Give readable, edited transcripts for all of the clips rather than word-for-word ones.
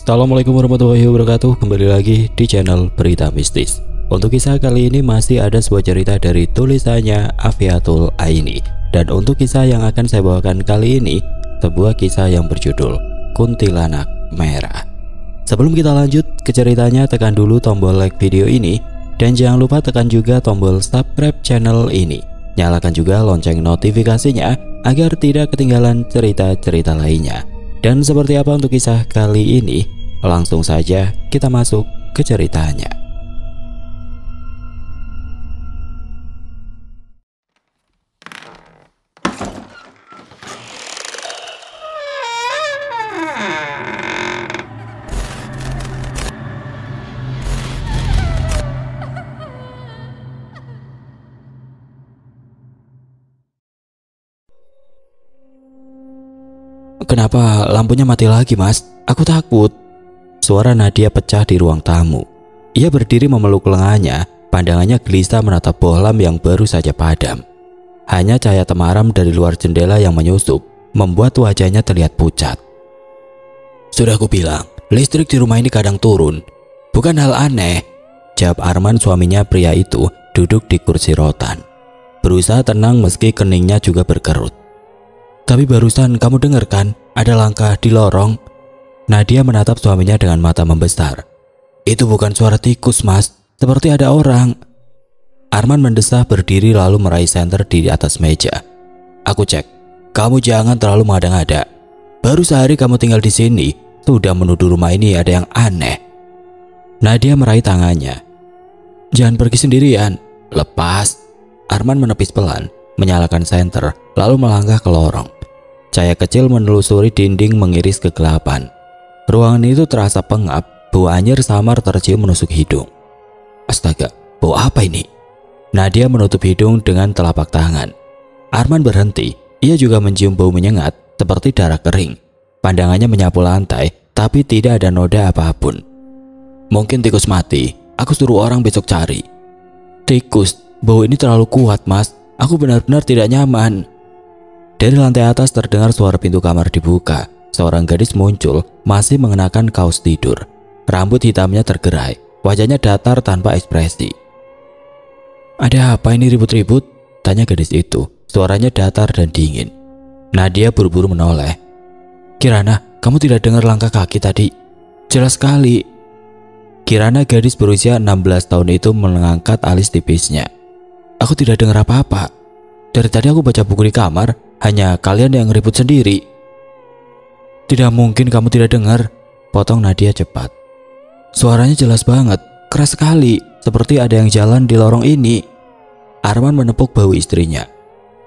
Assalamualaikum warahmatullahi wabarakatuh. Kembali lagi di channel Berita Mistis. Untuk kisah kali ini masih ada sebuah cerita dari tulisannya Afiatul Aini. Dan untuk kisah yang akan saya bawakan kali ini, sebuah kisah yang berjudul Kuntilanak Merah. Sebelum kita lanjut ke ceritanya, tekan dulu tombol like video ini. Dan jangan lupa tekan juga tombol subscribe channel ini. Nyalakan juga lonceng notifikasinya agar tidak ketinggalan cerita-cerita lainnya. Dan seperti apa untuk kisah kali ini? Langsung saja kita masuk ke ceritanya. Kenapa lampunya mati lagi, Mas? Aku takut. Suara Nadia pecah di ruang tamu. Ia berdiri memeluk lengannya, pandangannya gelisah menatap bohlam yang baru saja padam. Hanya cahaya temaram dari luar jendela yang menyusup, membuat wajahnya terlihat pucat. Sudah aku bilang, listrik di rumah ini kadang turun. Bukan hal aneh, jawab Arman, suaminya pria itu duduk di kursi rotan. Berusaha tenang meski keningnya juga berkerut. Tapi barusan kamu dengar kan, ada langkah di lorong? Nadia menatap suaminya dengan mata membesar. Itu bukan suara tikus, Mas. Seperti ada orang. Arman mendesah berdiri lalu meraih senter di atas meja. Aku cek. Kamu jangan terlalu mengada-ngada. Baru sehari kamu tinggal di sini, sudah menuduh rumah ini ada yang aneh. Nadia meraih tangannya. Jangan pergi sendirian. Lepas. Arman menepis pelan, menyalakan senter, lalu melangkah ke lorong. Cahaya kecil menelusuri dinding mengiris kegelapan. Ruangan itu terasa pengap, bau anyir samar tercium menusuk hidung. Astaga, bau apa ini? Nadia menutup hidung dengan telapak tangan. Arman berhenti, ia juga mencium bau menyengat seperti darah kering. Pandangannya menyapu lantai, tapi tidak ada noda apapun. Mungkin tikus mati, aku suruh orang besok cari. Tikus, bau ini terlalu kuat, Mas. Aku benar-benar tidak nyaman. Dari lantai atas terdengar suara pintu kamar dibuka. Seorang gadis muncul, masih mengenakan kaos tidur. Rambut hitamnya tergerai, wajahnya datar tanpa ekspresi. Ada apa ini ribut-ribut? Tanya gadis itu, suaranya datar dan dingin. Nadia buru-buru menoleh. Kirana, kamu tidak dengar langkah kaki tadi? Jelas sekali. Kirana, gadis berusia 16 tahun itu mengangkat alis tipisnya. Aku tidak dengar apa-apa. Dari tadi aku baca buku di kamar, hanya kalian yang ribut sendiri. Tidak mungkin kamu tidak dengar, potong Nadia cepat. Suaranya jelas banget, keras sekali, seperti ada yang jalan di lorong ini. Arman menepuk bahu istrinya.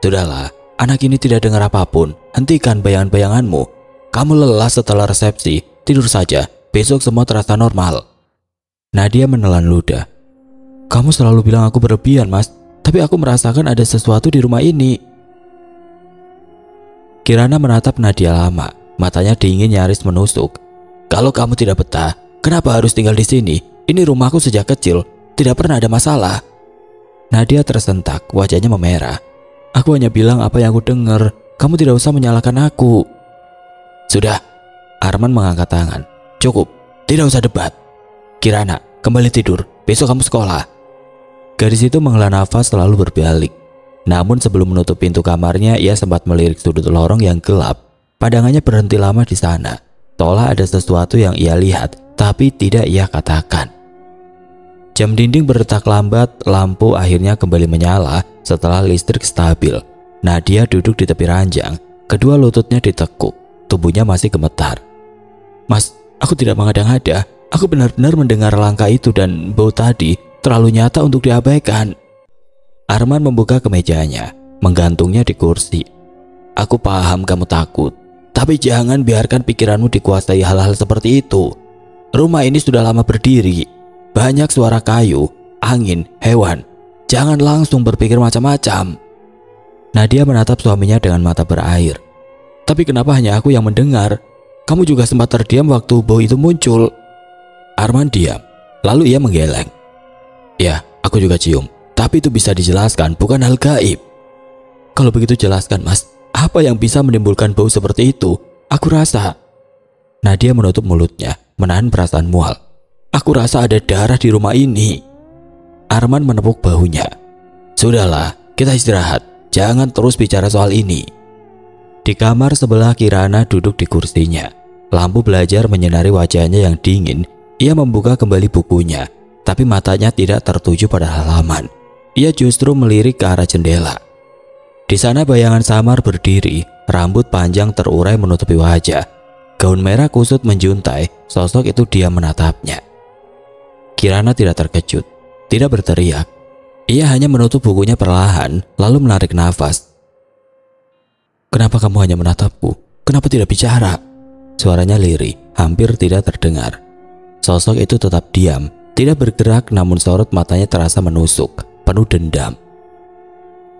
Sudahlah, anak ini tidak dengar apapun, hentikan bayangan-bayanganmu. Kamu lelah setelah resepsi, tidur saja, besok semua terasa normal. Nadia menelan ludah. Kamu selalu bilang aku berlebihan, Mas. Tapi aku merasakan ada sesuatu di rumah ini. Kirana menatap Nadia lama, matanya dingin nyaris menusuk. Kalau kamu tidak betah, kenapa harus tinggal di sini? Ini rumahku sejak kecil, tidak pernah ada masalah. Nadia tersentak, wajahnya memerah. Aku hanya bilang apa yang aku dengar, kamu tidak usah menyalahkan aku. Sudah, Arman mengangkat tangan. Cukup, tidak usah debat. Kirana, kembali tidur, besok kamu sekolah. Gadis itu menghela nafas lalu berbalik. Namun sebelum menutup pintu kamarnya, ia sempat melirik sudut lorong yang gelap. Pandangannya berhenti lama di sana. Seolah ada sesuatu yang ia lihat, tapi tidak ia katakan. Jam dinding berdetak lambat, lampu akhirnya kembali menyala setelah listrik stabil. Nadia duduk di tepi ranjang, kedua lututnya ditekuk, tubuhnya masih gemetar. Mas, aku tidak mengada-ngada. Aku benar-benar mendengar langkah itu dan bau tadi terlalu nyata untuk diabaikan. Arman membuka kemejanya, menggantungnya di kursi. Aku paham kamu takut, tapi jangan biarkan pikiranmu dikuasai hal-hal seperti itu. Rumah ini sudah lama berdiri, banyak suara kayu, angin, hewan. Jangan langsung berpikir macam-macam. Nadia menatap suaminya dengan mata berair. Tapi kenapa hanya aku yang mendengar? Kamu juga sempat terdiam waktu bau itu muncul. Arman diam, lalu ia menggeleng. Ya, aku juga cium. Tapi itu bisa dijelaskan, bukan hal gaib. Kalau begitu jelaskan, Mas. Apa yang bisa menimbulkan bau seperti itu? Aku rasa. Nadia menutup mulutnya, menahan perasaan mual. Aku rasa ada darah di rumah ini. Arman menepuk bahunya. Sudahlah, kita istirahat. Jangan terus bicara soal ini. Di kamar sebelah Kirana duduk di kursinya. Lampu belajar menyinari wajahnya yang dingin. Ia membuka kembali bukunya, tapi matanya tidak tertuju pada halaman. Ia justru melirik ke arah jendela. Di sana bayangan samar berdiri, rambut panjang terurai menutupi wajah. Gaun merah kusut menjuntai, sosok itu diam menatapnya. Kirana tidak terkejut, tidak berteriak. Ia hanya menutup bukunya perlahan, lalu menarik nafas. Kenapa kamu hanya menatapku? Kenapa tidak bicara? Suaranya lirih, hampir tidak terdengar. Sosok itu tetap diam, tidak bergerak, namun sorot matanya terasa menusuk, penuh dendam.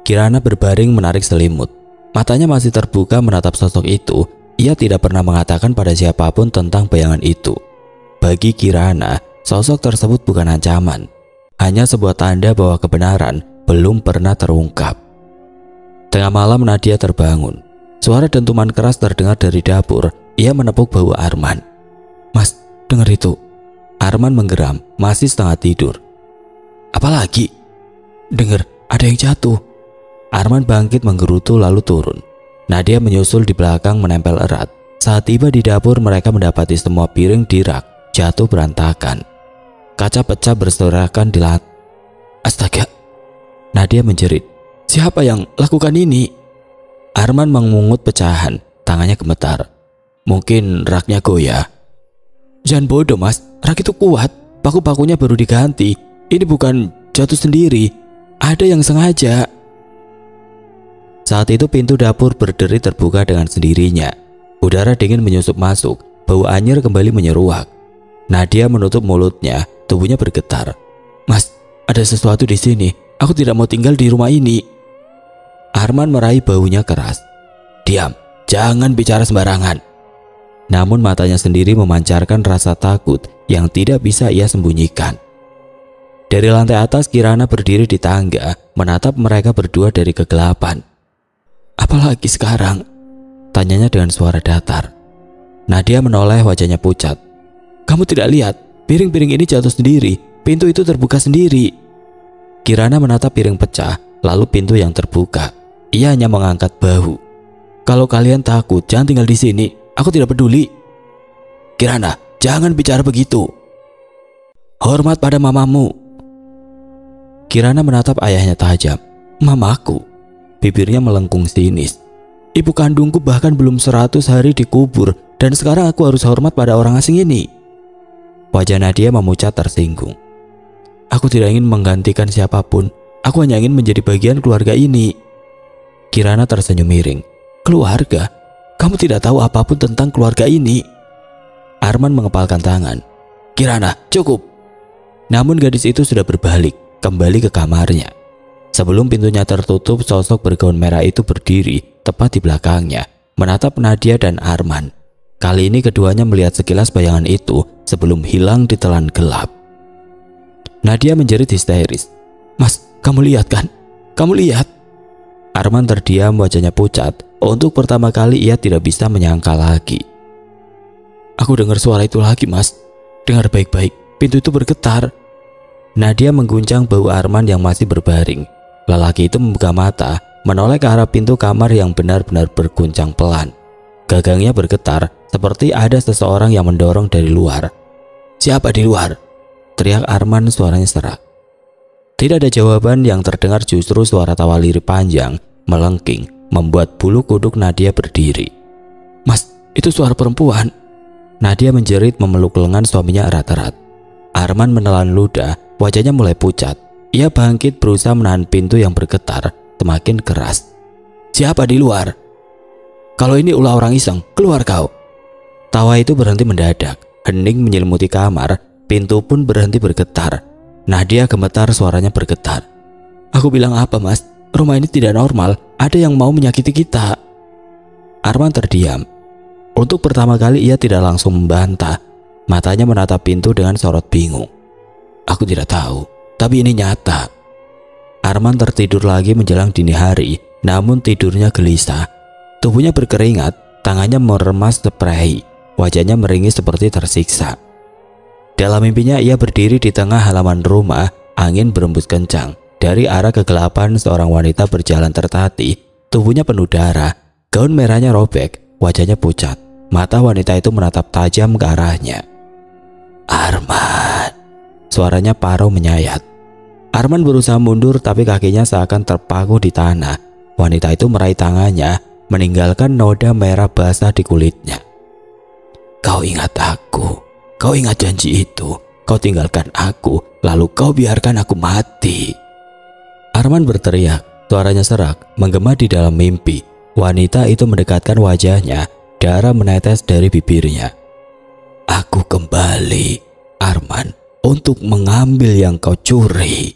Kirana berbaring menarik selimut. Matanya masih terbuka menatap sosok itu. Ia tidak pernah mengatakan pada siapapun tentang bayangan itu. Bagi Kirana, sosok tersebut bukan ancaman, hanya sebuah tanda bahwa kebenaran belum pernah terungkap. Tengah malam Nadia terbangun. Suara dentuman keras terdengar dari dapur. Ia menepuk bahu Arman. Mas, dengar itu. Arman menggeram, masih setengah tidur. Apalagi? Dengar, ada yang jatuh. Arman bangkit menggerutu lalu turun. Nadia menyusul di belakang menempel erat. Saat tiba di dapur, mereka mendapati semua piring di rak jatuh berantakan. Kaca pecah berserakan di lantai. Astaga! Nadia menjerit. Siapa yang lakukan ini? Arman mengungut pecahan, tangannya gemetar. Mungkin raknya goyah. Jangan bodoh mas, rak itu kuat. Paku-pakunya baru diganti. Ini bukan jatuh sendiri. Ada yang sengaja. Saat itu pintu dapur berderi terbuka dengan sendirinya. Udara dingin menyusup masuk, bau anyir kembali menyeruak. Nadia menutup mulutnya, tubuhnya bergetar. Mas, ada sesuatu di sini. Aku tidak mau tinggal di rumah ini. Arman meraih baunya keras. Diam, jangan bicara sembarangan. Namun matanya sendiri memancarkan rasa takut yang tidak bisa ia sembunyikan. Dari lantai atas Kirana berdiri di tangga, menatap mereka berdua dari kegelapan. Apalagi sekarang? Tanyanya dengan suara datar. Nadia menoleh, wajahnya pucat. Kamu tidak lihat, piring-piring ini jatuh sendiri, pintu itu terbuka sendiri. Kirana menatap piring pecah, lalu pintu yang terbuka. Ia hanya mengangkat bahu. Kalau kalian takut, jangan tinggal di sini. Aku tidak peduli. Kirana, jangan bicara begitu. Hormat pada mamamu. Kirana menatap ayahnya tajam. Mamaku? Bibirnya melengkung sinis. Ibu kandungku bahkan belum 100 hari dikubur, dan sekarang aku harus hormat pada orang asing ini. Wajah Nadia memucat tersinggung. Aku tidak ingin menggantikan siapapun. Aku hanya ingin menjadi bagian keluarga ini. Kirana tersenyum miring. Keluarga? Kamu tidak tahu apapun tentang keluarga ini. Arman mengepalkan tangan. Kirana, cukup. Namun gadis itu sudah berbalik, kembali ke kamarnya. Sebelum pintunya tertutup, sosok bergaun merah itu berdiri tepat di belakangnya, menatap Nadia dan Arman. Kali ini keduanya melihat sekilas bayangan itu sebelum hilang di telan gelap. Nadia menjerit histeris. Mas, kamu lihat kan? Kamu lihat? Arman terdiam, wajahnya pucat. Untuk pertama kali ia tidak bisa menyangka lagi. Aku dengar suara itu lagi mas. Dengar baik-baik, pintu itu bergetar. Nadia mengguncang bahu Arman yang masih berbaring. Lelaki itu membuka mata, menoleh ke arah pintu kamar yang benar-benar berguncang pelan. Gagangnya bergetar, seperti ada seseorang yang mendorong dari luar. Siapa di luar? Teriak Arman, suaranya serak. Tidak ada jawaban, yang terdengar justru suara tawa lirih panjang, melengking, membuat bulu kuduk Nadia berdiri. Mas, itu suara perempuan. Nadia menjerit memeluk lengan suaminya erat-erat. Arman menelan ludah, wajahnya mulai pucat. Ia bangkit berusaha menahan pintu yang bergetar semakin keras. Siapa di luar? Kalau ini ulah orang iseng, keluar kau. Tawa itu berhenti mendadak, hening menyelimuti kamar, pintu pun berhenti bergetar. Nadia gemetar, suaranya bergetar. Aku bilang apa mas? Rumah ini tidak normal, ada yang mau menyakiti kita. Arman terdiam. Untuk pertama kali ia tidak langsung membantah. Matanya menatap pintu dengan sorot bingung. Aku tidak tahu, tapi ini nyata. Arman tertidur lagi menjelang dini hari, namun tidurnya gelisah. Tubuhnya berkeringat, tangannya meremas spray, wajahnya meringis seperti tersiksa. Dalam mimpinya ia berdiri di tengah halaman rumah, angin berembus kencang. Dari arah kegelapan seorang wanita berjalan tertatih, tubuhnya penuh darah, gaun merahnya robek, wajahnya pucat. Mata wanita itu menatap tajam ke arahnya. "Arman," suaranya paruh menyayat. Arman berusaha mundur tapi kakinya seakan terpaku di tanah. Wanita itu meraih tangannya, meninggalkan noda merah basah di kulitnya. "Kau ingat aku, kau ingat janji itu, kau tinggalkan aku, lalu kau biarkan aku mati." Arman berteriak, suaranya serak, menggema di dalam mimpi. Wanita itu mendekatkan wajahnya, darah menetes dari bibirnya. "Aku kembali, Arman, untuk mengambil yang kau curi."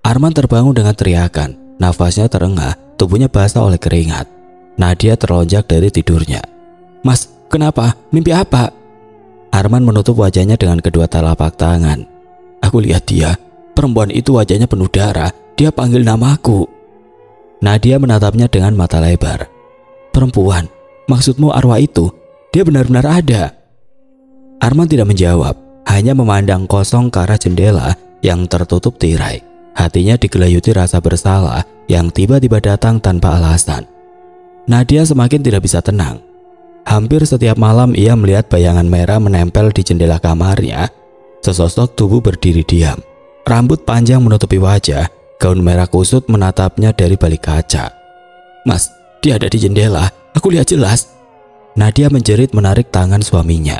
Arman terbangun dengan teriakan, nafasnya terengah, tubuhnya basah oleh keringat. Nadia terlonjak dari tidurnya. "Mas, kenapa? Mimpi apa?" Arman menutup wajahnya dengan kedua telapak tangan. "Aku lihat dia, perempuan itu wajahnya penuh darah, dia panggil namaku." Nadia menatapnya dengan mata lebar. "Perempuan? Maksudmu arwah itu? Dia benar-benar ada?" Arman tidak menjawab, hanya memandang kosong ke arah jendela yang tertutup tirai. Hatinya digelayuti rasa bersalah yang tiba-tiba datang tanpa alasan. Nadia semakin tidak bisa tenang. Hampir setiap malam ia melihat bayangan merah menempel di jendela kamarnya. Sesosok tubuh berdiri diam. Rambut panjang menutupi wajah, gaun merah kusut menatapnya dari balik kaca. "Mas, dia ada di jendela, aku lihat jelas." Nadia menjerit menarik tangan suaminya.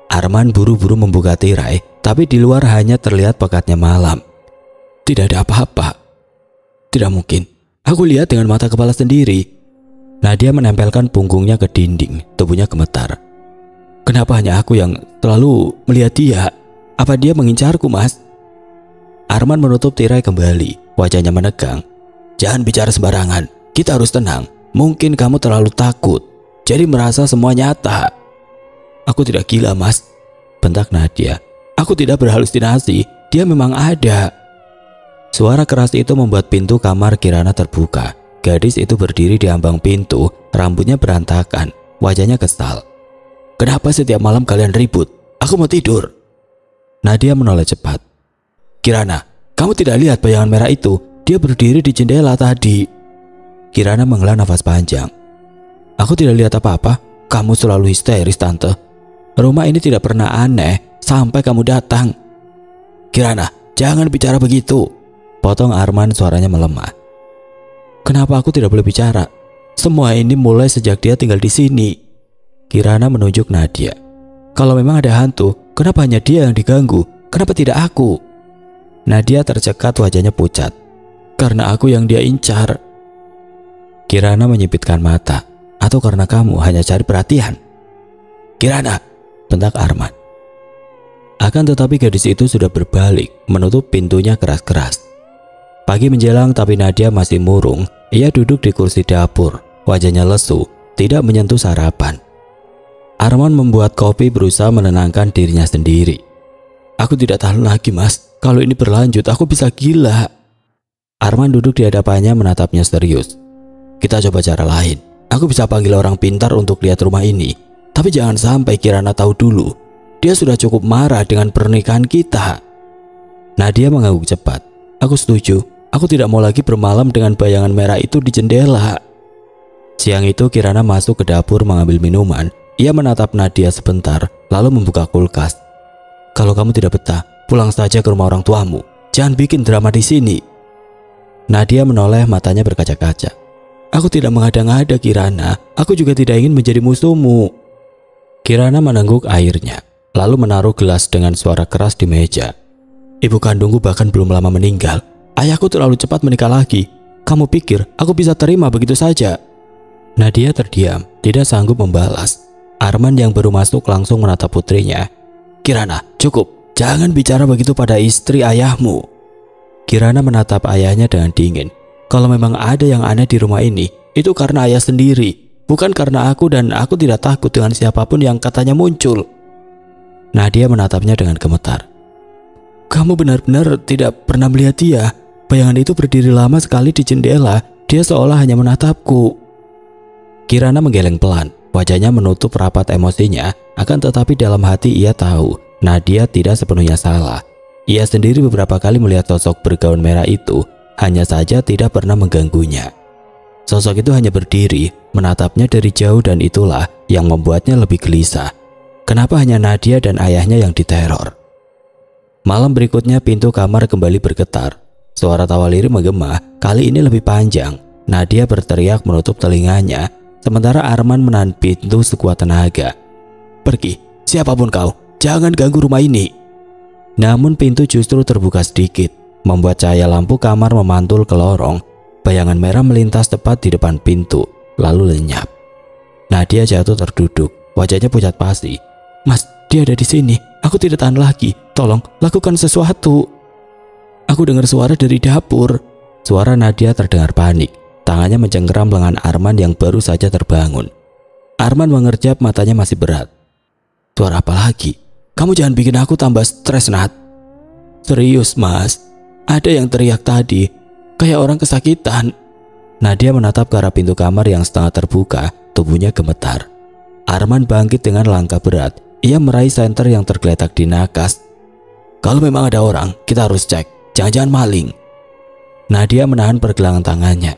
Arman buru-buru membuka tirai, tapi di luar hanya terlihat pekatnya malam. "Tidak ada apa-apa." "Tidak mungkin, aku lihat dengan mata kepala sendiri." Nadia menempelkan punggungnya ke dinding, tubuhnya gemetar. "Kenapa hanya aku yang selalu melihat dia? Apa dia mengincarku, Mas?" Arman menutup tirai kembali, wajahnya menegang. "Jangan bicara sembarangan, kita harus tenang. Mungkin kamu terlalu takut, jadi merasa semua nyata." "Aku tidak gila, Mas," bentak Nadia. "Aku tidak berhalusinasi, dia memang ada." Suara keras itu membuat pintu kamar Kirana terbuka. Gadis itu berdiri di ambang pintu, rambutnya berantakan, wajahnya kesal. "Kenapa setiap malam kalian ribut? Aku mau tidur." Nadia menoleh cepat. "Kirana, kamu tidak lihat bayangan merah itu? Dia berdiri di jendela tadi." Kirana menghela nafas panjang. "Aku tidak lihat apa-apa. Kamu selalu histeris, Tante. Rumah ini tidak pernah aneh sampai kamu datang." "Kirana, jangan bicara begitu," potong Arman, suaranya melemah. "Kenapa aku tidak boleh bicara? Semua ini mulai sejak dia tinggal di sini." Kirana menunjuk Nadia. "Kalau memang ada hantu, kenapa hanya dia yang diganggu? Kenapa tidak aku?" Nadia tercekat, wajahnya pucat. "Karena aku yang dia incar." Kirana menyipitkan mata. "Atau karena kamu hanya cari perhatian?" "Kirana," bentak Arman. Akan tetapi gadis itu sudah berbalik, menutup pintunya keras-keras. Pagi menjelang tapi Nadia masih murung. Ia duduk di kursi dapur, wajahnya lesu, tidak menyentuh sarapan. Arman membuat kopi, berusaha menenangkan dirinya sendiri. "Aku tidak tahan lagi, Mas. Kalau ini berlanjut aku bisa gila." Arman duduk di hadapannya, menatapnya serius. "Kita coba cara lain. Aku bisa panggil orang pintar untuk lihat rumah ini. Tapi jangan sampai Kirana tahu dulu. Dia sudah cukup marah dengan pernikahan kita." Nadia mengangguk cepat. "Aku setuju. Aku tidak mau lagi bermalam dengan bayangan merah itu di jendela." Siang itu Kirana masuk ke dapur mengambil minuman. Ia menatap Nadia sebentar, lalu membuka kulkas. "Kalau kamu tidak betah, pulang saja ke rumah orang tuamu. Jangan bikin drama di sini." Nadia menoleh, matanya berkaca-kaca. "Aku tidak mengada-ngada, Kirana. Aku juga tidak ingin menjadi musuhmu." Kirana menengguk airnya, lalu menaruh gelas dengan suara keras di meja. "Ibu kandungku bahkan belum lama meninggal. Ayahku terlalu cepat menikah lagi. Kamu pikir aku bisa terima begitu saja?" Nadia terdiam, tidak sanggup membalas. Arman yang baru masuk langsung menatap putrinya. "Kirana, cukup. Jangan bicara begitu pada istri ayahmu." Kirana menatap ayahnya dengan dingin. "Kalau memang ada yang aneh di rumah ini, itu karena ayah sendiri. Bukan karena aku, dan aku tidak takut dengan siapapun yang katanya muncul." Nadia menatapnya dengan gemetar. "Kamu benar-benar tidak pernah melihat dia? Bayangan itu berdiri lama sekali di jendela. Dia seolah hanya menatapku." Kirana menggeleng pelan, wajahnya menutup rapat emosinya. Akan tetapi dalam hati ia tahu Nadia tidak sepenuhnya salah. Ia sendiri beberapa kali melihat sosok bergaun merah itu, hanya saja tidak pernah mengganggunya. Sosok itu hanya berdiri, menatapnya dari jauh, dan itulah yang membuatnya lebih gelisah. Kenapa hanya Nadia dan ayahnya yang diteror? Malam berikutnya pintu kamar kembali bergetar. Suara tawa Liri menggema, kali ini lebih panjang. Nadia berteriak menutup telinganya, sementara Arman menahan pintu sekuat tenaga. "Pergi, siapapun kau, jangan ganggu rumah ini." Namun pintu justru terbuka sedikit, membuat cahaya lampu kamar memantul ke lorong. Bayangan merah melintas tepat di depan pintu, lalu lenyap. Nadia jatuh terduduk, wajahnya pucat pasi. "Mas, dia ada di sini. Aku tidak tahan lagi. Tolong, lakukan sesuatu." "Aku dengar suara dari dapur." Suara Nadia terdengar panik. Tangannya mencengkeram lengan Arman yang baru saja terbangun. Arman mengerjap, matanya masih berat. "Suara apa lagi? Kamu jangan bikin aku tambah stres, Nat." "Serius, Mas. Ada yang teriak tadi, kayak orang kesakitan." Nadia menatap ke arah pintu kamar yang setengah terbuka, tubuhnya gemetar. Arman bangkit dengan langkah berat. Ia meraih senter yang tergeletak di nakas. "Kalau memang ada orang, kita harus cek. Jangan-jangan maling." Nadia menahan pergelangan tangannya.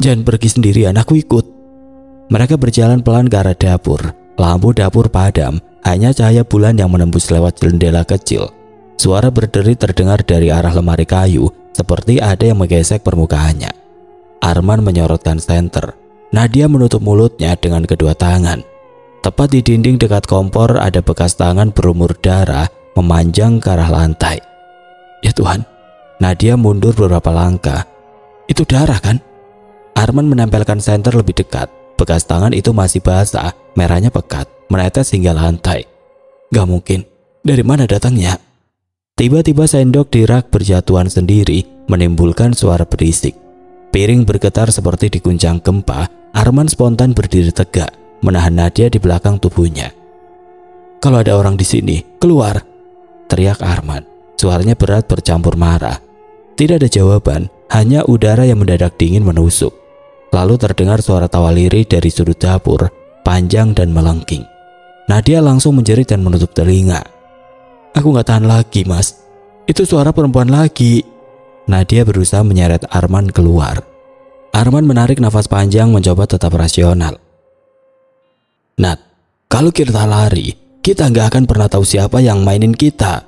"Jangan pergi sendirian, aku ikut." Mereka berjalan pelan ke arah dapur. Lampu dapur padam, hanya cahaya bulan yang menembus lewat jendela kecil. Suara berderit terdengar dari arah lemari kayu, seperti ada yang menggesek permukaannya. Arman menyorotkan senter. Nadia menutup mulutnya dengan kedua tangan. Tepat di dinding dekat kompor ada bekas tangan berumur darah memanjang ke arah lantai. "Ya Tuhan." Nadia mundur beberapa langkah. "Itu darah kan?" Arman menempelkan senter lebih dekat. Bekas tangan itu masih basah, merahnya pekat, menetes hingga lantai. "Gak mungkin. Dari mana datangnya?" Tiba-tiba sendok di rak berjatuhan sendiri, menimbulkan suara berisik. Piring bergetar seperti diguncang gempa. Arman spontan berdiri tegak, menahan Nadia di belakang tubuhnya. "Kalau ada orang di sini, keluar!" teriak Arman. Suaranya berat bercampur marah. Tidak ada jawaban, hanya udara yang mendadak dingin menusuk. Lalu terdengar suara tawa Liri dari sudut dapur, panjang dan melengking. Nadia langsung menjerit dan menutup telinga. "Aku gak tahan lagi, Mas. Itu suara perempuan lagi." Nadia berusaha menyeret Arman keluar. Arman menarik nafas panjang, mencoba tetap rasional. "Nat, kalau kita lari, kita nggak akan pernah tahu siapa yang mainin kita."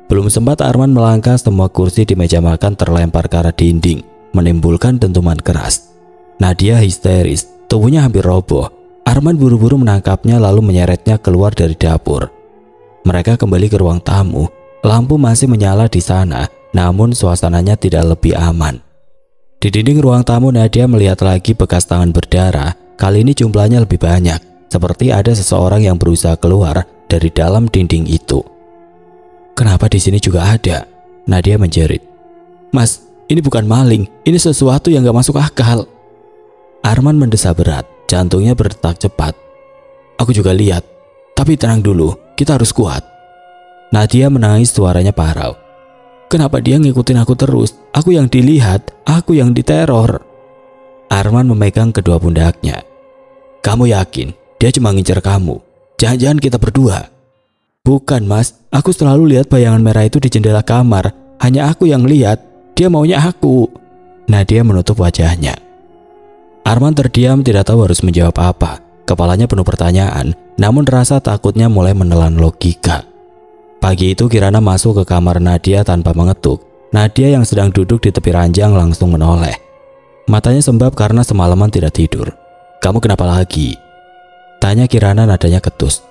Belum sempat Arman melangkah, semua kursi di meja makan terlempar ke arah dinding, menimbulkan dentuman keras. Nadia histeris, tubuhnya hampir roboh. Arman buru-buru menangkapnya lalu menyeretnya keluar dari dapur. Mereka kembali ke ruang tamu. Lampu masih menyala di sana, namun suasananya tidak lebih aman. Di dinding ruang tamu Nadia melihat lagi bekas tangan berdarah. Kali ini jumlahnya lebih banyak. Seperti ada seseorang yang berusaha keluar dari dalam dinding itu. "Kenapa di sini juga ada?" Nadia menjerit. "Mas, ini bukan maling. Ini sesuatu yang gak masuk akal." Arman mendesah berat, jantungnya berdetak cepat. "Aku juga lihat. Tapi tenang dulu, kita harus kuat." Nadia menangis, suaranya parau. "Kenapa dia ngikutin aku terus? Aku yang dilihat, aku yang diteror." Arman memegang kedua pundaknya. "Kamu yakin dia cuma ngincer kamu? Jangan-jangan kita berdua?" "Bukan, Mas. Aku selalu lihat bayangan merah itu di jendela kamar. Hanya aku yang lihat. Dia maunya aku." Nadia menutup wajahnya. Arman terdiam, tidak tahu harus menjawab apa. Kepalanya penuh pertanyaan, namun rasa takutnya mulai menelan logika. Pagi itu Kirana masuk ke kamar Nadia tanpa mengetuk. Nadia yang sedang duduk di tepi ranjang langsung menoleh. Matanya sembab karena semalaman tidak tidur. "Kamu kenapa lagi?" tanya Kirana nadanya ketus.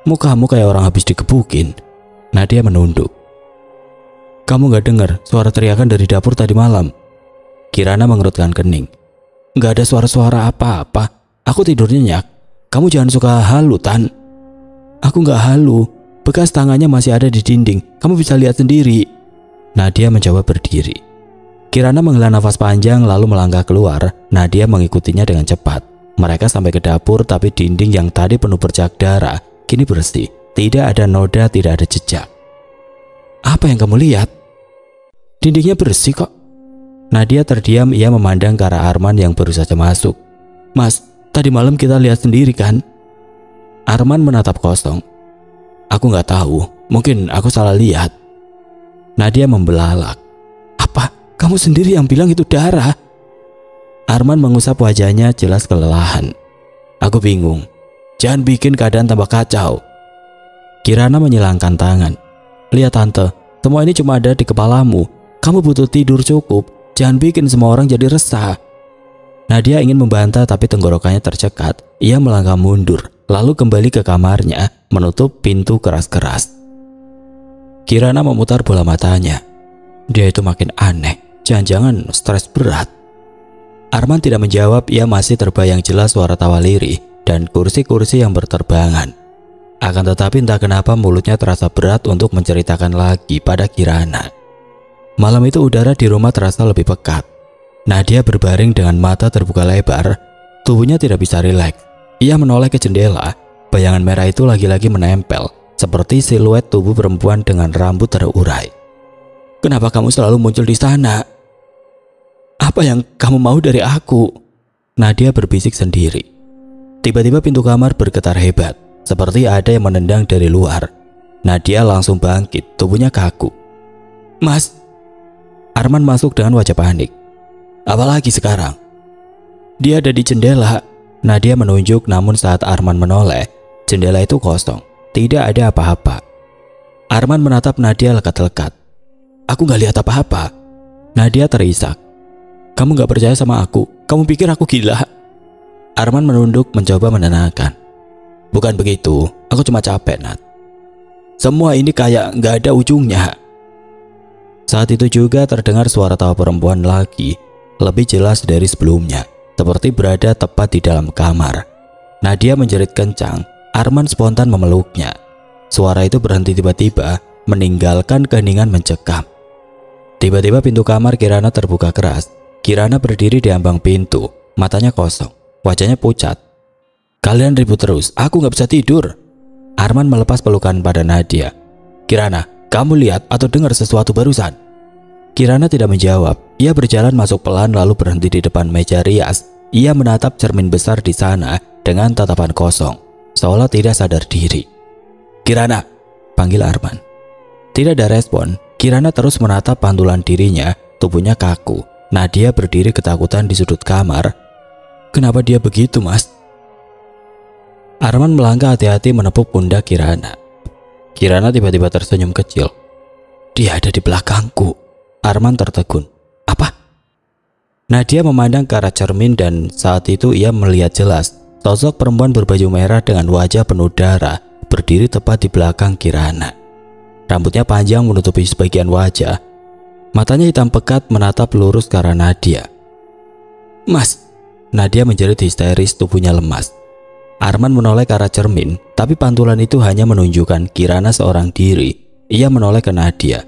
"Mukamu kayak orang habis digebukin." Nadia menunduk. "Kamu gak dengar suara teriakan dari dapur tadi malam?" Kirana mengerutkan kening. "Gak ada suara-suara apa-apa. Aku tidur nyenyak. Kamu jangan suka halu, Tan." "Aku gak halu. Bekas tangannya masih ada di dinding. Kamu bisa lihat sendiri." Nadia mencoba berdiri. Kirana menghela nafas panjang lalu melangkah keluar. Nadia mengikutinya dengan cepat. Mereka sampai ke dapur, tapi dinding yang tadi penuh bercak darah kini bersih. Tidak ada noda, tidak ada jejak. "Apa yang kamu lihat?" "Dindingnya bersih kok." Nadia terdiam, ia memandang ke arah Arman yang baru saja masuk. "Mas, tadi malam kita lihat sendiri kan?" Arman menatap kosong. "Aku nggak tahu, Mungkin aku salah lihat. Nadia membelalak. Apa? Kamu sendiri yang bilang itu darah? Arman mengusap wajahnya jelas kelelahan. Aku bingung. Jangan bikin keadaan tambah kacau. Kirana menyilangkan tangan. Lihat tante, semua ini cuma ada di kepalamu. Kamu butuh tidur cukup. Jangan bikin semua orang jadi resah. Nadia ingin membantah tapi tenggorokannya tercekat. Ia melangkah mundur, lalu kembali ke kamarnya, menutup pintu keras-keras. Kirana memutar bola matanya. Dia itu makin aneh. Jangan-jangan stres berat. Arman tidak menjawab. Ia masih terbayang jelas suara tawa lirih dan kursi-kursi yang berterbangan. Akan tetapi entah kenapa mulutnya terasa berat untuk menceritakan lagi pada Kirana. Malam itu udara di rumah terasa lebih pekat. Nadia berbaring dengan mata terbuka lebar. Tubuhnya tidak bisa rileks. Ia menoleh ke jendela. Bayangan merah itu lagi-lagi menempel, seperti siluet tubuh perempuan dengan rambut terurai. Kenapa kamu selalu muncul di sana? Apa yang kamu mau dari aku? Nadia berbisik sendiri. Tiba-tiba pintu kamar bergetar hebat, seperti ada yang menendang dari luar. Nadia langsung bangkit, tubuhnya kaku. Mas! Arman masuk dengan wajah panik. Apalagi sekarang? Dia ada di jendela. Nadia menunjuk, namun saat Arman menoleh, jendela itu kosong. Tidak ada apa-apa. Arman menatap Nadia lekat-lekat. Aku gak lihat apa-apa. Nadia terisak. Kamu gak percaya sama aku? Kamu pikir aku gila? Arman menunduk mencoba menenangkan. Bukan begitu, aku cuma capek, Nat. Semua ini kayak gak ada ujungnya. Saat itu juga terdengar suara tawa perempuan lagi, lebih jelas dari sebelumnya, seperti berada tepat di dalam kamar. Nadia menjerit kencang. Arman spontan memeluknya. Suara itu berhenti tiba-tiba, meninggalkan keheningan mencekam. Tiba-tiba pintu kamar Kirana terbuka keras. Kirana berdiri di ambang pintu, matanya kosong, wajahnya pucat. Kalian ribut terus, aku gak bisa tidur. Arman melepas pelukan pada Nadia. Kirana, kamu lihat atau dengar sesuatu barusan? Kirana tidak menjawab. Ia berjalan masuk pelan lalu berhenti di depan meja rias. Ia menatap cermin besar di sana dengan tatapan kosong, seolah tidak sadar diri. Kirana, panggil Arman. Tidak ada respon. Kirana terus menatap pantulan dirinya, tubuhnya kaku. Nadia berdiri ketakutan di sudut kamar. Kenapa dia begitu, Mas? Arman melangkah hati-hati menepuk pundak Kirana. Kirana tiba-tiba tersenyum kecil. Dia ada di belakangku. Arman tertegun. Apa? Nadia memandang ke arah cermin dan saat itu ia melihat jelas sosok perempuan berbaju merah dengan wajah penuh darah berdiri tepat di belakang Kirana. Rambutnya panjang menutupi sebagian wajah. Matanya hitam pekat menatap lurus ke arah Nadia. Mas! Nadia menjerit histeris, tubuhnya lemas. Arman menoleh ke arah cermin, tapi pantulan itu hanya menunjukkan Kirana seorang diri. Ia menoleh ke Nadia.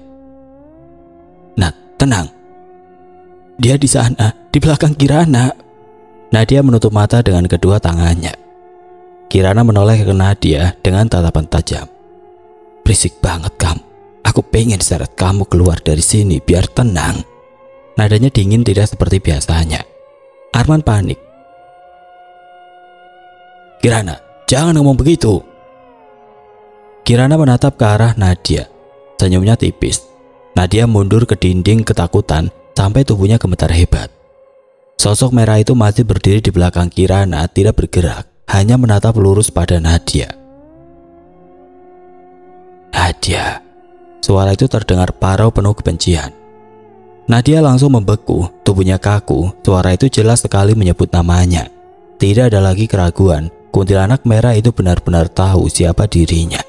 Nat, tenang. Dia di sana, di belakang Kirana. Nadia menutup mata dengan kedua tangannya. Kirana menoleh ke Nadia dengan tatapan tajam. Berisik banget kamu. Aku pengen seret kamu keluar dari sini biar tenang. Nadanya dingin tidak seperti biasanya. Arman panik. Kirana, jangan ngomong begitu. Kirana menatap ke arah Nadia. Senyumnya tipis. Nadia mundur ke dinding ketakutan sampai tubuhnya gemetar hebat. Sosok merah itu masih berdiri di belakang Kirana, tidak bergerak, hanya menatap lurus pada Nadia. Nadia. Suara itu terdengar parau penuh kebencian. Nadia langsung membeku, tubuhnya kaku. Suara itu jelas sekali menyebut namanya. Tidak ada lagi keraguan. Kuntilanak merah itu benar-benar tahu siapa dirinya.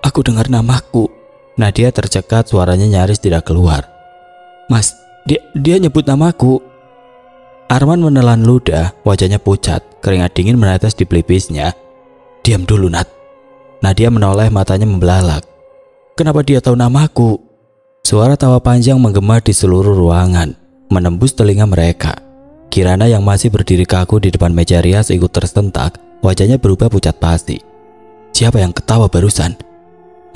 Aku dengar namaku. Nadia tercekat, suaranya nyaris tidak keluar. Mas, dia nyebut namaku. Arman menelan ludah, wajahnya pucat, keringat dingin menetes di pelipisnya. Diam dulu, Nat. Nadia menoleh, matanya membelalak. Kenapa dia tahu namaku? Suara tawa panjang menggema di seluruh ruangan, menembus telinga mereka. Kirana yang masih berdiri kaku di depan meja rias ikut tersentak, wajahnya berubah pucat pasi. Siapa yang ketawa barusan?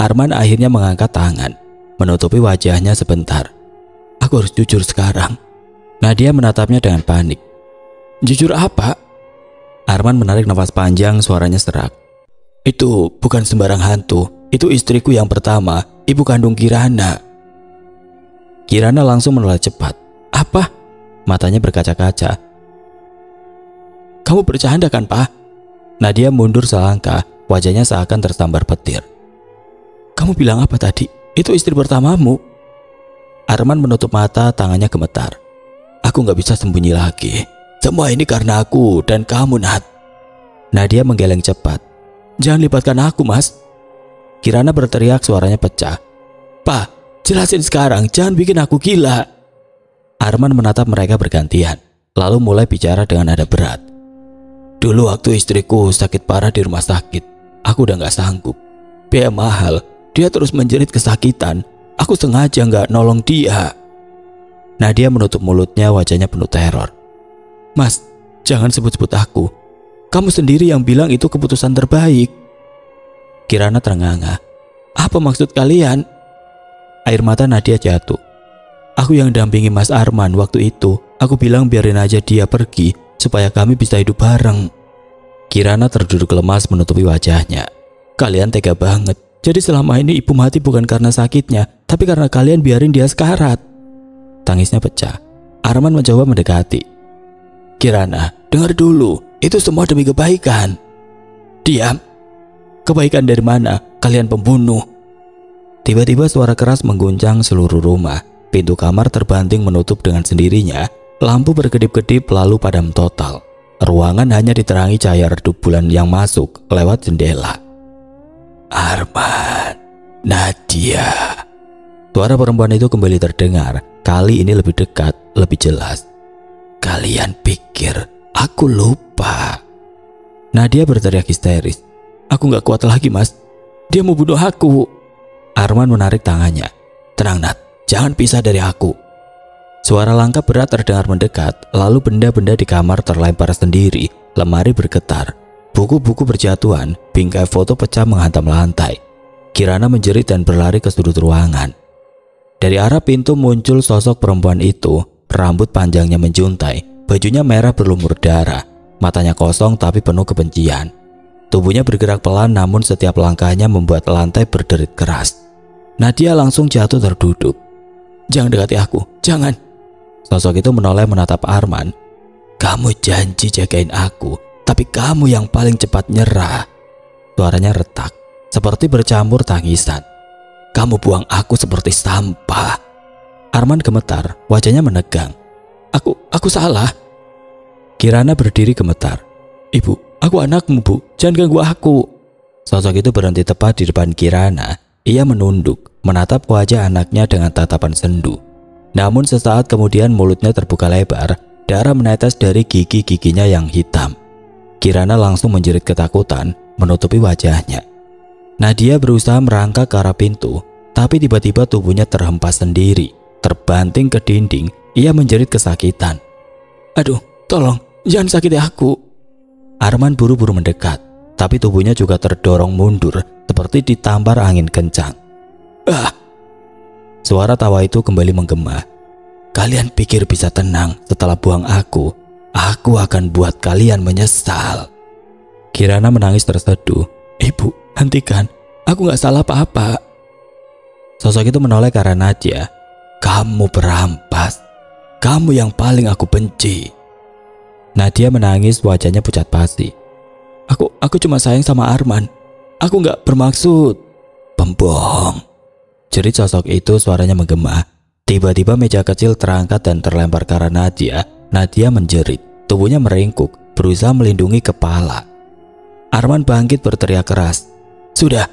Arman akhirnya mengangkat tangan, menutupi wajahnya sebentar. Aku harus jujur sekarang. Nadia menatapnya dengan panik. Jujur apa? Arman menarik nafas panjang, suaranya serak. Itu bukan sembarang hantu. Itu istriku yang pertama, ibu kandung Kirana. Kirana langsung menoleh cepat. Apa? Matanya berkaca-kaca. Kamu bercanda kan, Pak? Nadia mundur selangkah, wajahnya seakan tersambar petir. Kamu bilang apa tadi? Itu istri pertamamu? Arman menutup mata, tangannya gemetar. Aku gak bisa sembunyi lagi. Semua ini karena aku dan kamu, Nat. Nadia menggeleng cepat. Jangan libatkan aku, Mas. Kirana berteriak, suaranya pecah. Pak, jelasin sekarang, jangan bikin aku gila. Arman menatap mereka bergantian, lalu mulai bicara dengan nada berat. Dulu waktu istriku sakit parah di rumah sakit, aku udah gak sanggup. Biaya mahal, dia terus menjerit kesakitan. Aku sengaja gak nolong dia. Nadia menutup mulutnya, wajahnya penuh teror. Mas, jangan sebut-sebut aku. Kamu sendiri yang bilang itu keputusan terbaik. Kirana terengah-engah. Apa maksud kalian? Air mata Nadia jatuh. Aku yang dampingi Mas Arman waktu itu. Aku bilang biarin aja dia pergi supaya kami bisa hidup bareng. Kirana terduduk lemas menutupi wajahnya. Kalian tega banget. Jadi selama ini ibu mati bukan karena sakitnya, tapi karena kalian biarin dia sekarat. Tangisnya pecah. Arman mencoba mendekati. Kirana, dengar dulu. Itu semua demi kebaikan. Diam. Kebaikan dari mana? Kalian pembunuh. Tiba-tiba suara keras mengguncang seluruh rumah. Pintu kamar terbanting menutup dengan sendirinya. Lampu berkedip-kedip lalu padam total. Ruangan hanya diterangi cahaya redup bulan yang masuk lewat jendela. Arman, Nadia. Suara perempuan itu kembali terdengar. Kali ini lebih dekat, lebih jelas. Kalian pikir aku lupa? Nadia berteriak histeris. Aku gak kuat lagi, Mas. Dia mau bunuh aku. Arman menarik tangannya. Tenang, Nat. Jangan pisah dari aku. Suara langkah berat terdengar mendekat. Lalu benda-benda di kamar terlempar sendiri. Lemari bergetar. Buku-buku berjatuhan. Bingkai foto pecah menghantam lantai. Kirana menjerit dan berlari ke sudut ruangan. Dari arah pintu muncul sosok perempuan itu. Rambut panjangnya menjuntai. Bajunya merah berlumur darah. Matanya kosong tapi penuh kebencian. Tubuhnya bergerak pelan namun setiap langkahnya membuat lantai berderit keras. Nadia langsung jatuh terduduk. Jangan dekati aku, jangan. Sosok itu menoleh menatap Arman. Kamu janji jagain aku, tapi kamu yang paling cepat nyerah. Suaranya retak, seperti bercampur tangisan. Kamu buang aku seperti sampah. Arman gemetar, wajahnya menegang. Aku salah. Kirana berdiri gemetar. Ibu, aku anakmu, Bu. Jangan ganggu aku. Sosok itu berhenti tepat di depan Kirana. Ia menunduk, menatap wajah anaknya dengan tatapan sendu. Namun sesaat kemudian mulutnya terbuka lebar. Darah menetes dari gigi-giginya yang hitam. Kirana langsung menjerit ketakutan, menutupi wajahnya. Nadia berusaha merangkak ke arah pintu, tapi tiba-tiba tubuhnya terhempas sendiri. Terbanting ke dinding, ia menjerit kesakitan. Aduh, tolong, jangan sakiti aku. Arman buru-buru mendekat, tapi tubuhnya juga terdorong mundur seperti ditampar angin kencang. Suara tawa itu kembali menggema. Kalian pikir bisa tenang setelah buang aku? Aku akan buat kalian menyesal. Kirana menangis terseduh. Ibu, hentikan. Aku gak salah apa-apa. Sosok itu menoleh ke arah Nadia. Kamu perampas. Kamu yang paling aku benci. Nadia menangis, wajahnya pucat pasi. Aku cuma sayang sama Arman. Aku gak bermaksud. Pembohong. Jerit sosok itu, suaranya menggema. Tiba-tiba meja kecil terangkat dan terlempar ke arah Nadia. Nadia menjerit. Tubuhnya meringkuk, berusaha melindungi kepala. Arman bangkit berteriak keras. Sudah.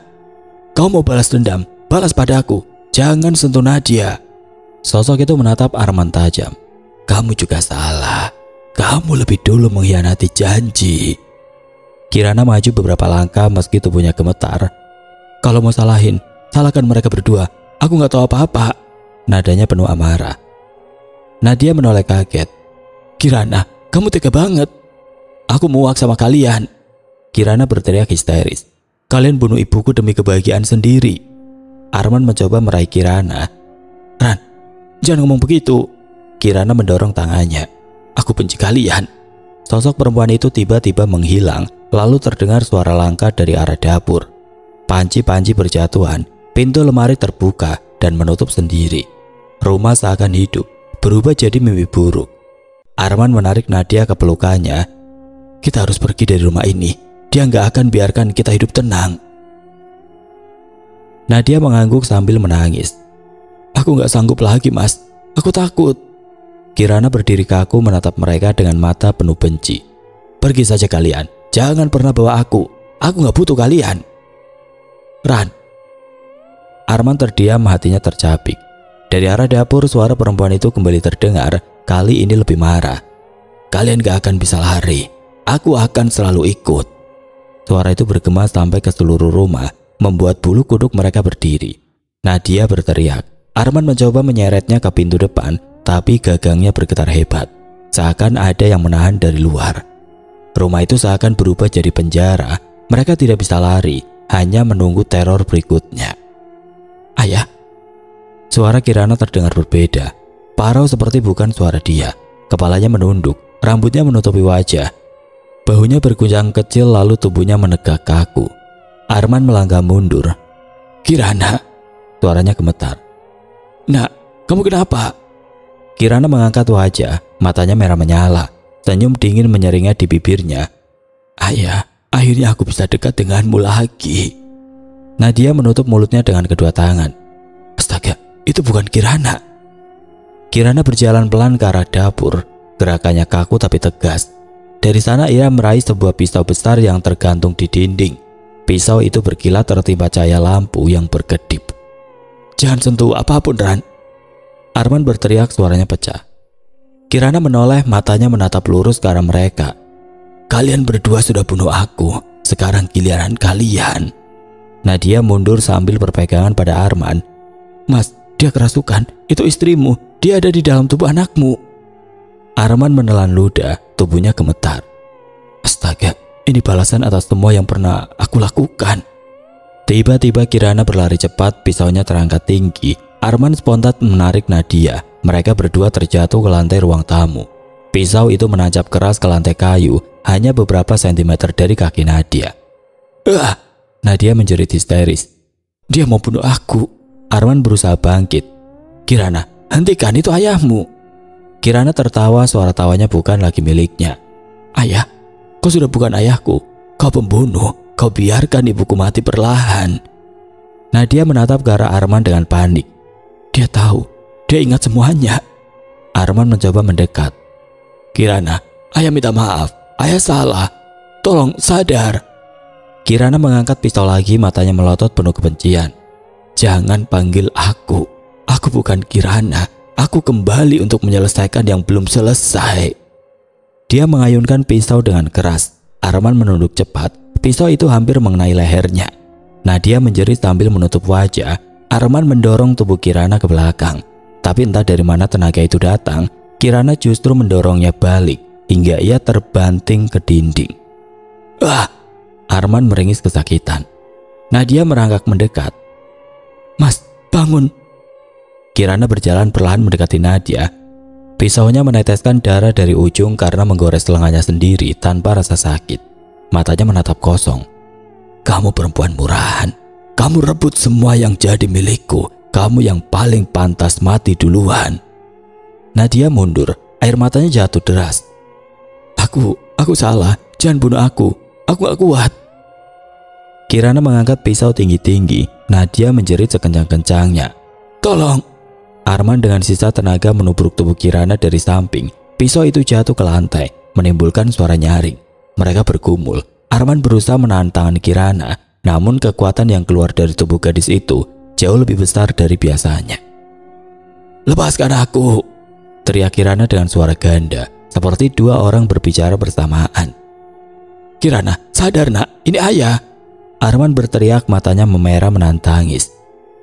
Kau mau balas dendam? Balas padaku. Jangan sentuh Nadia. Sosok itu menatap Arman tajam. Kamu juga salah. Kamu lebih dulu mengkhianati janji. Kirana maju beberapa langkah meski tubuhnya gemetar. Kalau mau salahin, salahkan mereka berdua. Aku gak tahu apa-apa. Nadanya penuh amarah. Nadia menoleh kaget. Kirana, kamu tega banget. Aku muak sama kalian. Kirana berteriak histeris. Kalian bunuh ibuku demi kebahagiaan sendiri. Arman mencoba meraih Kirana. Ran, jangan ngomong begitu. Kirana mendorong tangannya. Aku benci kalian. Sosok perempuan itu tiba-tiba menghilang. Lalu terdengar suara langkah dari arah dapur. Panci-panci berjatuhan, pintu lemari terbuka dan menutup sendiri. Rumah seakan hidup, berubah jadi mimpi buruk. Arman menarik Nadia ke pelukannya. Kita harus pergi dari rumah ini. Dia nggak akan biarkan kita hidup tenang. Nadia mengangguk sambil menangis. Aku nggak sanggup lagi, Mas. Aku takut. Kirana berdiri kaku menatap mereka dengan mata penuh benci. Pergi saja kalian. Jangan pernah bawa aku. Aku nggak butuh kalian. Ran. Arman terdiam, hatinya tercapik. Dari arah dapur suara perempuan itu kembali terdengar, kali ini lebih marah. Kalian gak akan bisa lari. Aku akan selalu ikut. Suara itu bergema sampai ke seluruh rumah, membuat bulu kuduk mereka berdiri. Nadia berteriak. Arman mencoba menyeretnya ke pintu depan, tapi gagangnya bergetar hebat. Seakan ada yang menahan dari luar. Rumah itu seakan berubah jadi penjara. Mereka tidak bisa lari, hanya menunggu teror berikutnya. Ayah. Suara Kirana terdengar berbeda. Parau seperti bukan suara dia. Kepalanya menunduk, rambutnya menutupi wajah. Bahunya berguncang kecil lalu tubuhnya menegak kaku. Arman melangkah mundur. Kirana. Suaranya gemetar. Nak, kamu kenapa? Kirana mengangkat wajah, matanya merah menyala. Senyum dingin menyeringnya di bibirnya. Ayah, akhirnya aku bisa dekat denganmu lagi. Nadia menutup mulutnya dengan kedua tangan. Astaga, itu bukan Kirana. Kirana berjalan pelan ke arah dapur. Gerakannya kaku tapi tegas. Dari sana ia meraih sebuah pisau besar yang tergantung di dinding. Pisau itu berkilat tertimpa cahaya lampu yang berkedip. Jangan sentuh apapun, Ran. Arman berteriak, suaranya pecah. Kirana menoleh, matanya menatap lurus ke arah mereka. Kalian berdua sudah bunuh aku. Sekarang giliran kalian. Nadia mundur sambil berpegangan pada Arman. Mas, dia kerasukan. Itu istrimu. Dia ada di dalam tubuh anakmu. Arman menelan ludah, tubuhnya gemetar. Astaga, ini balasan atas semua yang pernah aku lakukan. Tiba-tiba Kirana berlari cepat, pisaunya terangkat tinggi. Arman spontan menarik Nadia. Mereka berdua terjatuh ke lantai ruang tamu. Pisau itu menancap keras ke lantai kayu, hanya beberapa sentimeter dari kaki Nadia. Nadia menjerit histeris. Dia mau bunuh aku. Arman berusaha bangkit. Kirana, hentikan, itu ayahmu. Kirana tertawa, suara tawanya bukan lagi miliknya. Ayah, kau sudah bukan ayahku. Kau pembunuh. Kau biarkan ibuku mati perlahan. Nadia menatap ke arah Arman dengan panik. Dia tahu. Dia ingat semuanya. Arman mencoba mendekat. Kirana, ayah minta maaf. Ayah salah. Tolong sadar. Kirana mengangkat pisau lagi, matanya melotot penuh kebencian. Jangan panggil aku. Aku bukan Kirana. Aku kembali untuk menyelesaikan yang belum selesai. Dia mengayunkan pisau dengan keras. Arman menunduk cepat. Pisau itu hampir mengenai lehernya. Nadia menjerit sambil menutup wajah. Arman mendorong tubuh Kirana ke belakang. Tapi entah dari mana tenaga itu datang, Kirana justru mendorongnya balik hingga ia terbanting ke dinding. Arman meringis kesakitan. Nadia merangkak mendekat. Mas, bangun. Kirana berjalan perlahan mendekati Nadia. Pisaunya meneteskan darah dari ujung karena menggores lengannya sendiri tanpa rasa sakit. Matanya menatap kosong. Kamu perempuan murahan. Kamu rebut semua yang jadi milikku. Kamu yang paling pantas mati duluan. Nadia mundur, air matanya jatuh deras. Aku salah. Jangan bunuh aku. Aku gak kuat. Kirana mengangkat pisau tinggi-tinggi. Nadia menjerit sekencang-kencangnya. Tolong. Arman dengan sisa tenaga menubruk tubuh Kirana dari samping. Pisau itu jatuh ke lantai, menimbulkan suara nyaring. Mereka bergumul. Arman berusaha menahan tangan Kirana, namun kekuatan yang keluar dari tubuh gadis itu jauh lebih besar dari biasanya. Lepaskan aku, teriak Kirana dengan suara ganda, seperti dua orang berbicara bersamaan. Kirana, sadar nak, ini ayah. Arman berteriak, matanya memerah menahan tangis.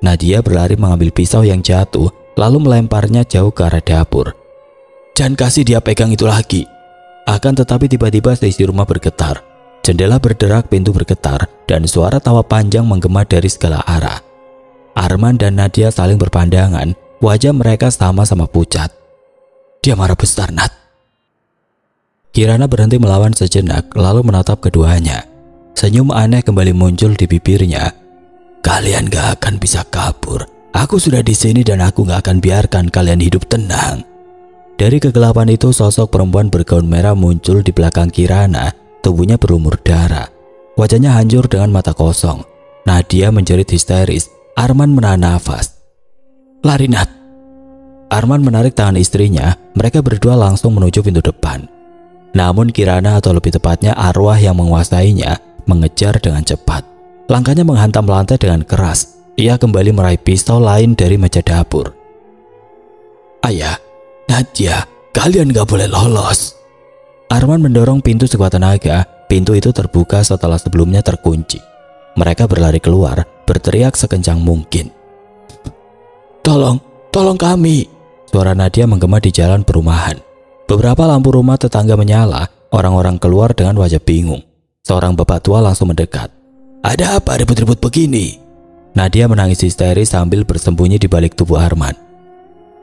Nadia berlari mengambil pisau yang jatuh, lalu melemparnya jauh ke arah dapur. Jangan kasih dia pegang itu lagi. Akan tetapi tiba-tiba seisi rumah bergetar. Jendela berderak, pintu bergetar, dan suara tawa panjang menggema dari segala arah. Arman dan Nadia saling berpandangan, wajah mereka sama-sama pucat. Dia marah besar, Nat. Kirana berhenti melawan sejenak, lalu menatap keduanya. Senyum aneh kembali muncul di bibirnya. Kalian gak akan bisa kabur. Aku sudah di sini dan aku gak akan biarkan kalian hidup tenang. Dari kegelapan itu sosok perempuan bergaun merah muncul di belakang Kirana. Tubuhnya berlumur darah. Wajahnya hancur dengan mata kosong. Nadia menjerit histeris. Arman menahan nafas. Lari, Nat. Arman menarik tangan istrinya. Mereka berdua langsung menuju pintu depan. Namun Kirana, atau lebih tepatnya arwah yang menguasainya, mengejar dengan cepat. Langkahnya menghantam lantai dengan keras. Ia kembali meraih pistol lain dari meja dapur. Ayah, Nadia, kalian gak boleh lolos. Arman mendorong pintu sekuat tenaga. Pintu itu terbuka setelah sebelumnya terkunci. Mereka berlari keluar, berteriak sekencang mungkin. Tolong kami. Suara Nadia menggema di jalan perumahan. Beberapa lampu rumah tetangga menyala. Orang-orang keluar dengan wajah bingung. Seorang bapak tua langsung mendekat. Ada apa ribut-ribut begini? Nadia menangis histeris sambil bersembunyi di balik tubuh Arman.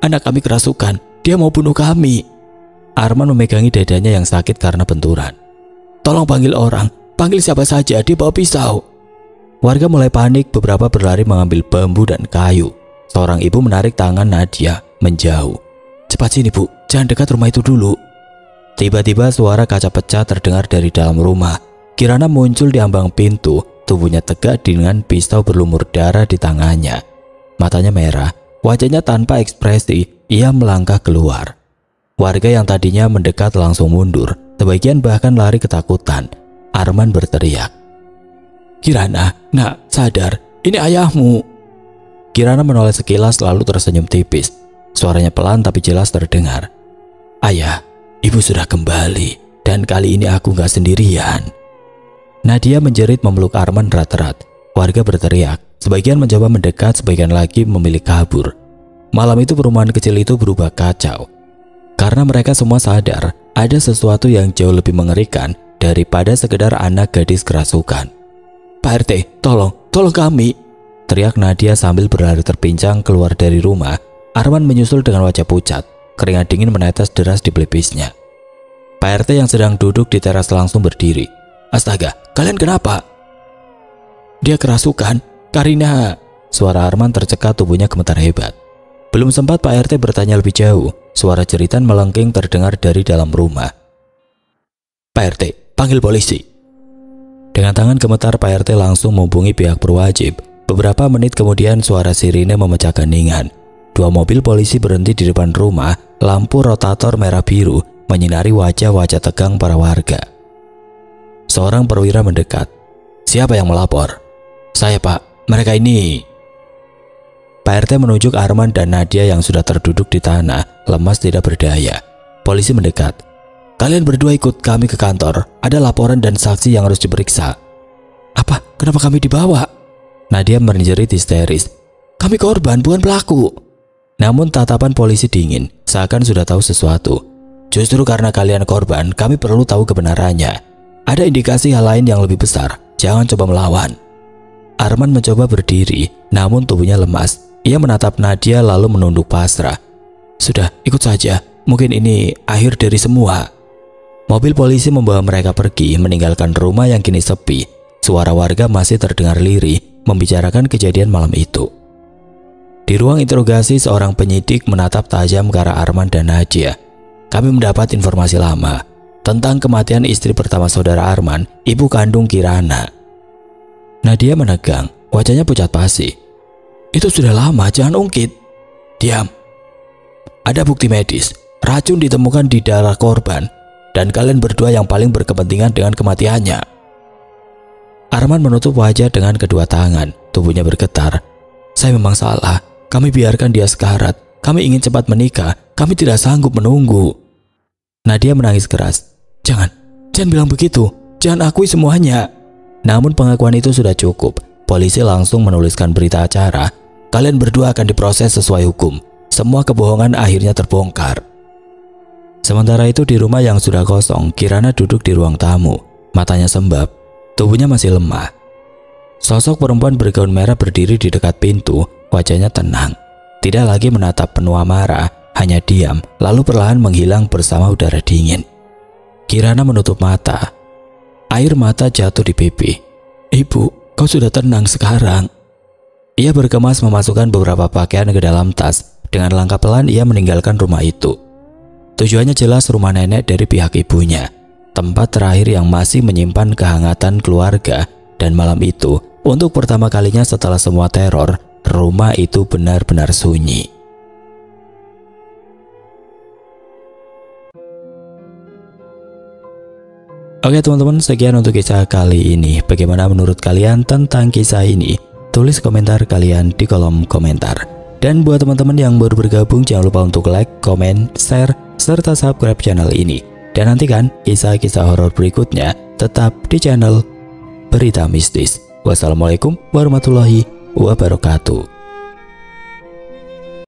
Anak kami kerasukan, dia mau bunuh kami. Arman memegangi dadanya yang sakit karena benturan. Tolong panggil orang, panggil siapa saja, dia bawa pisau. Warga mulai panik, beberapa berlari mengambil bambu dan kayu. Seorang ibu menarik tangan Nadia menjauh. Cepat sini, Bu, jangan dekat rumah itu dulu. Tiba-tiba suara kaca pecah terdengar dari dalam rumah. Kirana muncul di ambang pintu, tubuhnya tegak dengan pisau berlumur darah di tangannya. Matanya merah, wajahnya tanpa ekspresi, ia melangkah keluar. Warga yang tadinya mendekat langsung mundur, sebagian bahkan lari ketakutan. Arman berteriak. Kirana, nak, sadar, ini ayahmu. Kirana menoleh sekilas lalu tersenyum tipis. Suaranya pelan tapi jelas terdengar. Ayah, ibu sudah kembali, dan kali ini aku gak sendirian. Nadia menjerit memeluk Arman erat-erat. Warga berteriak, sebagian mencoba mendekat, sebagian lagi memilih kabur. Malam itu perumahan kecil itu berubah kacau. Karena mereka semua sadar ada sesuatu yang jauh lebih mengerikan daripada sekedar anak gadis kerasukan. Pak RT, tolong kami. Teriak Nadia sambil berlari terpincang keluar dari rumah. Arman menyusul dengan wajah pucat. Keringat dingin menetes deras di pelipisnya. Pak RT yang sedang duduk di teras langsung berdiri. Astaga, kalian kenapa? Dia kerasukan, Karina. Suara Arman tercekat, tubuhnya gemetar hebat. Belum sempat Pak RT bertanya lebih jauh, suara jeritan melengking terdengar dari dalam rumah. Pak RT, panggil polisi. Dengan tangan gemetar Pak RT langsung menghubungi pihak berwajib. Beberapa menit kemudian suara sirine memecah keheningan. 2 mobil polisi berhenti di depan rumah, lampu rotator merah biru menyinari wajah-wajah tegang para warga. Seorang perwira mendekat. Siapa yang melapor? Saya, Pak. Mereka ini. Pak RT menunjuk Arman dan Nadia yang sudah terduduk di tanah, lemas tidak berdaya. Polisi mendekat. Kalian berdua ikut kami ke kantor. Ada laporan dan saksi yang harus diperiksa. Apa? Kenapa kami dibawa? Nadia menjerit histeris. Kami korban, bukan pelaku. Namun tatapan polisi dingin, seakan sudah tahu sesuatu. Justru karena kalian korban, kami perlu tahu kebenarannya. Ada indikasi hal lain yang lebih besar. Jangan coba melawan. Arman mencoba berdiri, namun tubuhnya lemas. Ia menatap Nadia lalu menunduk pasrah. Sudah, ikut saja. Mungkin ini akhir dari semua. Mobil polisi membawa mereka pergi, meninggalkan rumah yang kini sepi. Suara warga masih terdengar lirih, membicarakan kejadian malam itu. Di ruang interogasi, seorang penyidik menatap tajam ke arah Arman dan Nadia. Kami mendapat informasi lama tentang kematian istri pertama saudara Arman, ibu kandung Kirana. Nadia menegang, wajahnya pucat pasi. Itu sudah lama, jangan ungkit. Diam. Ada bukti medis, racun ditemukan di darah korban, dan kalian berdua yang paling berkepentingan dengan kematiannya. Arman menutup wajah dengan kedua tangan, tubuhnya bergetar. Saya memang salah, kami biarkan dia sekarat. Kami ingin cepat menikah, kami tidak sanggup menunggu. Nadia menangis keras. Jangan bilang begitu, jangan akui semuanya. Namun pengakuan itu sudah cukup. Polisi langsung menuliskan berita acara. Kalian berdua akan diproses sesuai hukum. Semua kebohongan akhirnya terbongkar. Sementara itu di rumah yang sudah kosong, Kirana duduk di ruang tamu. Matanya sembab, tubuhnya masih lemah. Sosok perempuan bergaun merah berdiri di dekat pintu, wajahnya tenang. Tidak lagi menatap penuh amarah, hanya diam, lalu perlahan menghilang bersama udara dingin. Kirana menutup mata. Air mata jatuh di pipi. Ibu, kau sudah tenang sekarang. Ia berkemas memasukkan beberapa pakaian ke dalam tas. Dengan langkah pelan ia meninggalkan rumah itu. Tujuannya jelas, rumah nenek dari pihak ibunya, tempat terakhir yang masih menyimpan kehangatan keluarga. Dan malam itu, untuk pertama kalinya setelah semua teror, rumah itu benar-benar sunyi. Oke teman-teman, sekian untuk kisah kali ini. Bagaimana menurut kalian tentang kisah ini? Tulis komentar kalian di kolom komentar. Dan buat teman-teman yang baru bergabung, jangan lupa untuk like, komen, share, serta subscribe channel ini. Dan nantikan kisah-kisah horor berikutnya tetap di channel Berita Mistis. Wassalamualaikum warahmatullahi wabarakatuh.